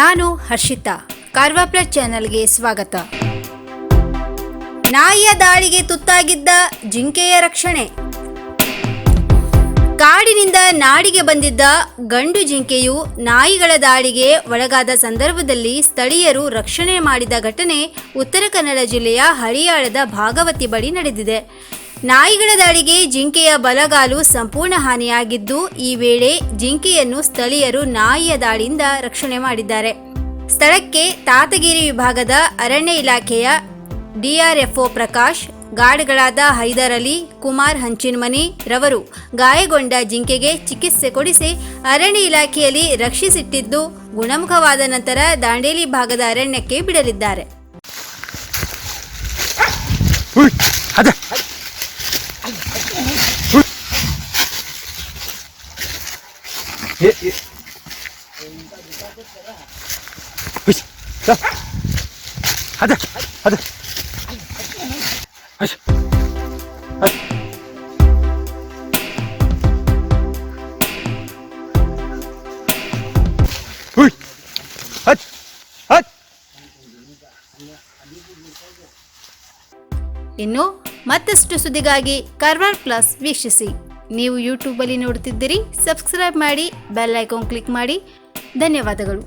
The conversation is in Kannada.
ನಾನು ಹರ್ಷಿತಾ, ಕಾರ್ವಾ ಪ್ಲಸ್ ಚಾನೆಲ್ಗೆ ಸ್ವಾಗತ. ನಾಯಿಯ ದಾಳಿಗೆ ತುತ್ತಾಗಿದ್ದ ಜಿಂಕೆಯ ರಕ್ಷಣೆ. ಕಾಡಿನಿಂದ ನಾಡಿಗೆ ಬಂದಿದ್ದ ಗಂಡು ಜಿಂಕೆಯು ನಾಯಿಗಳ ದಾಳಿಗೆ ಒಳಗಾದ ಸಂದರ್ಭದಲ್ಲಿ ಸ್ಥಳೀಯರು ರಕ್ಷಣೆ ಮಾಡಿದ ಘಟನೆ ಉತ್ತರ ಕನ್ನಡ ಜಿಲ್ಲೆಯ ಹಳಿಯಾಳದ ಭಾಗವತಿ ಬಳಿ ನಡೆದಿದೆ. ನಾಯಿಗಳ ದಾಳಿಗೆ ಜಿಂಕೆಯ ಬಲಗಾಲು ಸಂಪೂರ್ಣ ಹಾನಿಯಾಗಿದ್ದು, ಈ ವೇಳೆ ಜಿಂಕೆಯನ್ನು ಸ್ಥಳೀಯರು ನಾಯಿಯ ದಾಳಿಯಿಂದ ರಕ್ಷಣೆ ಮಾಡಿದ್ದಾರೆ. ಸ್ಥಳಕ್ಕೆ ತಾತಗಿರಿ ವಿಭಾಗದ ಅರಣ್ಯ ಇಲಾಖೆಯ ಡಿಆರ್ಎಫ್ಒ ಪ್ರಕಾಶ್, ಗಾರ್ಡ್ಗಳಾದ ಹೈದರ್ ಅಲಿ, ಕುಮಾರ್ ಹಂಚಿನಮನಿ ರವರು ಗಾಯಗೊಂಡ ಜಿಂಕೆಗೆ ಚಿಕಿತ್ಸೆ ಕೊಡಿಸಿ ಅರಣ್ಯ ಇಲಾಖೆಯಲ್ಲಿ ರಕ್ಷಿಸಿಟ್ಟಿದ್ದು, ಗುಣಮುಖವಾದ ನಂತರ ದಾಂಡೇಲಿ ಭಾಗದ ಅರಣ್ಯಕ್ಕೆ ಬಿಡಲಿದ್ದಾರೆ. ಇನ್ನು ಮತ್ತಷ್ಟು ಸುದ್ದಿಗಾಗಿ ಕಾರ್ವಾ ಪ್ಲಸ್ ವೀಕ್ಷಿಸಿ. ನೀವು ಯೂಟ್ಯೂಬಲ್ಲಿ ನೋಡುತ್ತಿದ್ದೀರಿ, ಸಬ್ಸ್ಕ್ರೈಬ್ ಮಾಡಿ, ಬೆಲ್ ಐಕಾನ್ ಕ್ಲಿಕ್ ಮಾಡಿ. ಧನ್ಯವಾದಗಳು.